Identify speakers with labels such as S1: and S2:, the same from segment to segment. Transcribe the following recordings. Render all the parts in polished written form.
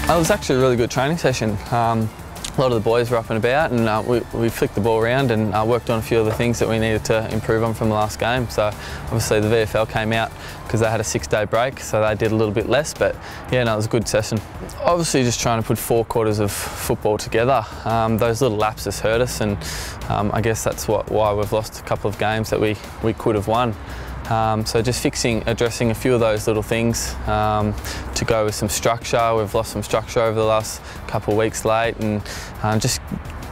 S1: It was actually a really good training session. A lot of the boys were up and about, and we flicked the ball around and worked on a few of the things that we needed to improve on from the last game. So obviously the VFL came out because they had a 6-day break, so they did a little bit less, but yeah, no, it was a good session. Obviously just trying to put 4 quarters of football together. Those little lapses hurt us, and I guess that's why we've lost a couple of games that we could have won. So just addressing a few of those little things to go with some structure. We've lost some structure over the last couple of weeks late, and just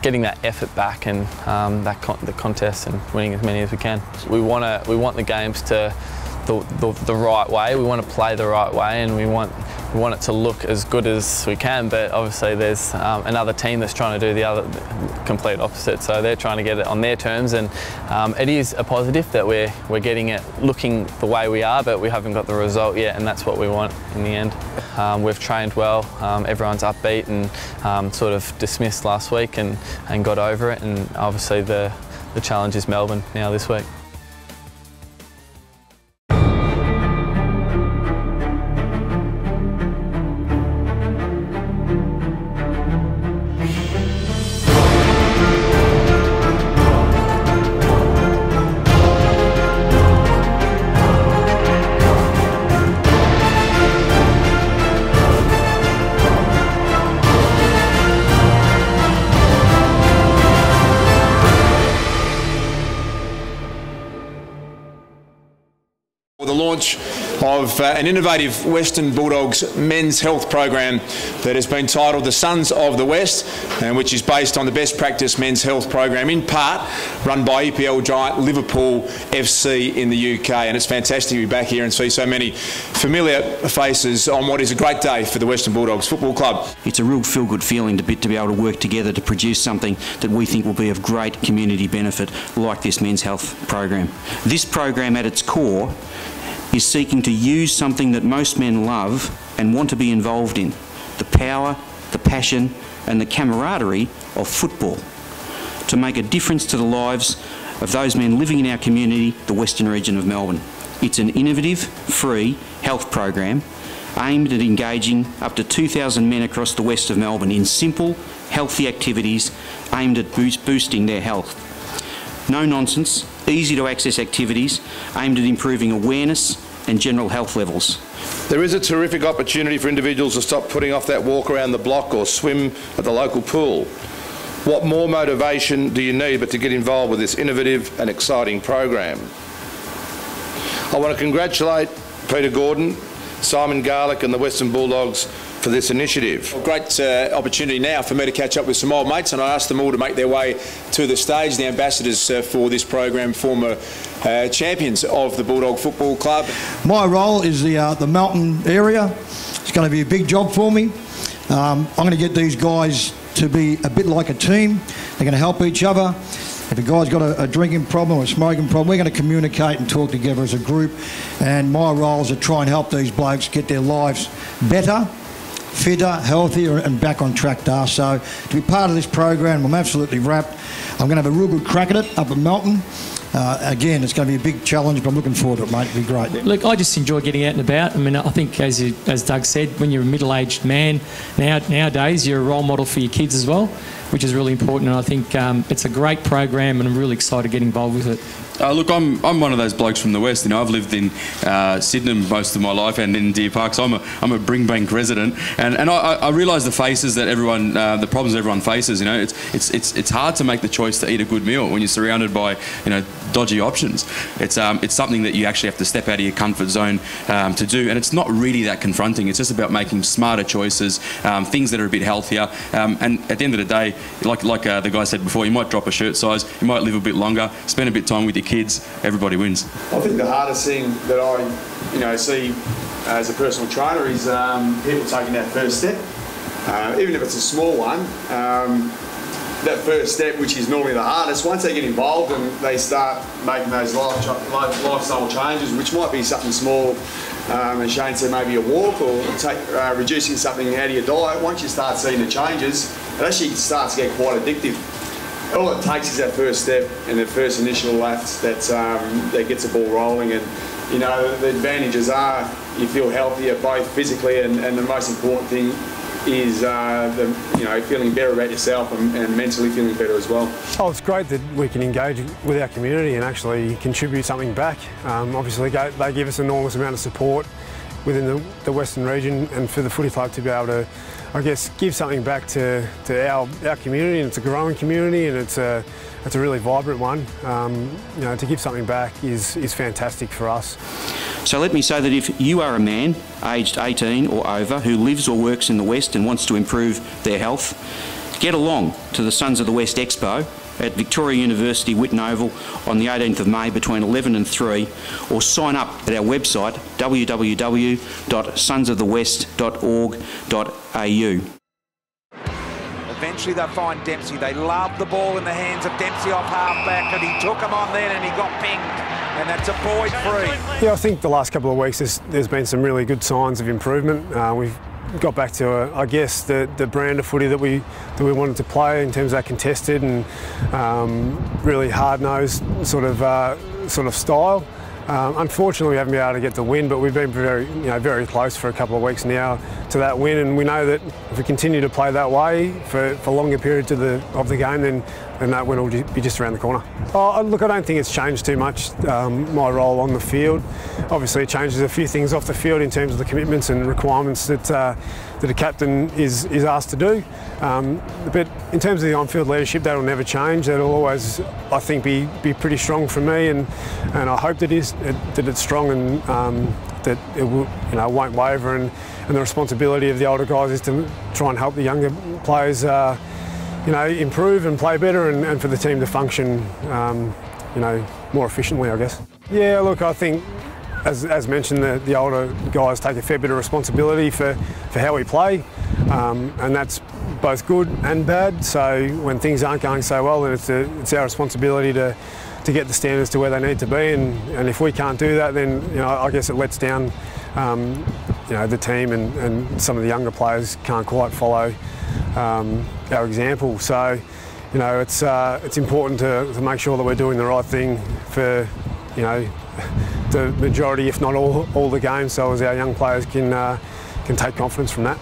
S1: getting that effort back and the contest and winning as many as we can. We want the games to the right way. We want to play the right way, and we want it to look as good as we can, but obviously there's another team that's trying to do the complete opposite, so they're trying to get it on their terms, and it is a positive that we're getting it looking the way we are, but we haven't got the result yet, and that's what we want in the end. We've trained well, everyone's upbeat and sort of dismissed last week and got over it, and obviously the challenge is Melbourne now this week.
S2: The launch of an innovative Western Bulldogs men's health program that has been titled The Sons of the West, and which is based on the best practice men's health program, in part run by EPL giant Liverpool FC in the UK. And it's fantastic to be back here and see so many familiar faces on what is a great day for the Western Bulldogs Football Club.
S3: It's a real feel-good feeling to be able to work together to produce something that we think will be of great community benefit, like this men's health program. This program at its core is seeking to use something that most men love and want to be involved in: the power, the passion and the camaraderie of football, to make a difference to the lives of those men living in our community, the Western region of Melbourne. It's an innovative, free health program aimed at engaging up to 2,000 men across the west of Melbourne in simple, healthy activities aimed at boosting their health. No nonsense, easy to access activities aimed at improving awareness and general health levels.
S4: There is a terrific opportunity for individuals to stop putting off that walk around the block or swim at the local pool. What more motivation do you need but to get involved with this innovative and exciting program? I want to congratulate Peter Gordon, Simon Garlick and the Western Bulldogs for this initiative.
S2: Great opportunity now for me to catch up with some old mates, and I asked them all to make their way to the stage, the ambassadors for this program, former champions of the Bulldog Football Club.
S5: My role is the Melton area. It's going to be a big job for me. I'm going to get these guys to be a bit like a team. They're going to help each other. If a guy's got a drinking problem or a smoking problem, we're going to communicate and talk together as a group, and my role is to try and help these blokes get their lives better, fitter, healthier and back on track, Dar. So to be part of this program, I'm absolutely wrapped. I'm going to have a real good crack at it up at Melton. Again, it's going to be a big challenge, but I'm looking forward to it, mate. It'll be great.
S6: Look, I just enjoy getting out and about. I mean, I think, as Doug said, when you're a middle-aged man, nowadays you're a role model for your kids as well, which is really important. And I think it's a great program, and I'm really excited to get involved with it.
S7: Look, I'm one of those blokes from the west. You know, I've lived in Sydenham most of my life and in Deer Park, so I'm a Bringbank resident, and I realise the faces that everyone, the problems everyone faces. You know, it's hard to make the choice to eat a good meal when you're surrounded by, you know, dodgy options. It's something that you actually have to step out of your comfort zone to do, and it's not really that confronting. It's just about making smarter choices, things that are a bit healthier, and at the end of the day, like the guy said before, you might drop a shirt size, you might live a bit longer, spend a bit of time with your kids, everybody wins.
S2: I think the hardest thing that I see as a personal trainer is people taking that first step, even if it's a small one. That first step, which is normally the hardest, once they get involved and they start making those lifestyle changes, which might be something small, as Shane said, maybe a walk or reducing something out of your diet. Once you start seeing the changes, it actually starts to get quite addictive. All it takes is that first step and the first initial act that gets the ball rolling. And you know, the advantages are you feel healthier both physically and the most important thing, is feeling better about yourself and mentally feeling better as well.
S8: Oh, it's great that we can engage with our community and actually contribute something back. Obviously, they give us an enormous amount of support within the Western region, and for the footy club to be able to, I guess, give something back to our community, and it's a growing community, and it's a really vibrant one. To give something back is fantastic for us.
S3: So let me say that if you are a man aged 18 or over who lives or works in the West and wants to improve their health, get along to the Sons of the West Expo at Victoria University Whitten Oval on the 18th of May between 11 and 3, or sign up at our website www.sonsofthewest.org.au.
S9: Eventually they find Dempsey. They love the ball in the hands of Dempsey off half-back, and he took him on then and he got pinged. And that's a Boyd free.
S8: Yeah, I think the last couple of weeks there's been some really good signs of improvement. We've got back to, I guess, the brand of footy that we wanted to play in terms of that contested and really hard-nosed sort of style. Unfortunately, we haven't been able to get the win, but we've been very close for a couple of weeks now to that win, and we know that if we continue to play that way for longer periods of the game, then that win will be just around the corner. Look, I don't think it's changed too much, my role on the field. Obviously, it changes a few things off the field in terms of the commitments and requirements that a captain is asked to do. But in terms of the on-field leadership, that'll never change. That'll always, I think, be pretty strong for me, and I hope that it's strong, and that it will, won't waver. And the responsibility of the older guys is to try and help the younger players, improve and play better, and for the team to function, more efficiently, I guess. Yeah, look, I think, as mentioned, the older guys take a fair bit of responsibility for how we play, and that's both good and bad. So when things aren't going so well, then it's our responsibility to get the standards to where they need to be, and if we can't do that, then I guess it lets down the team, and some of the younger players can't quite follow our example. So it's important to make sure that we're doing the right thing for the majority, if not all the games, so as our young players can take confidence from that.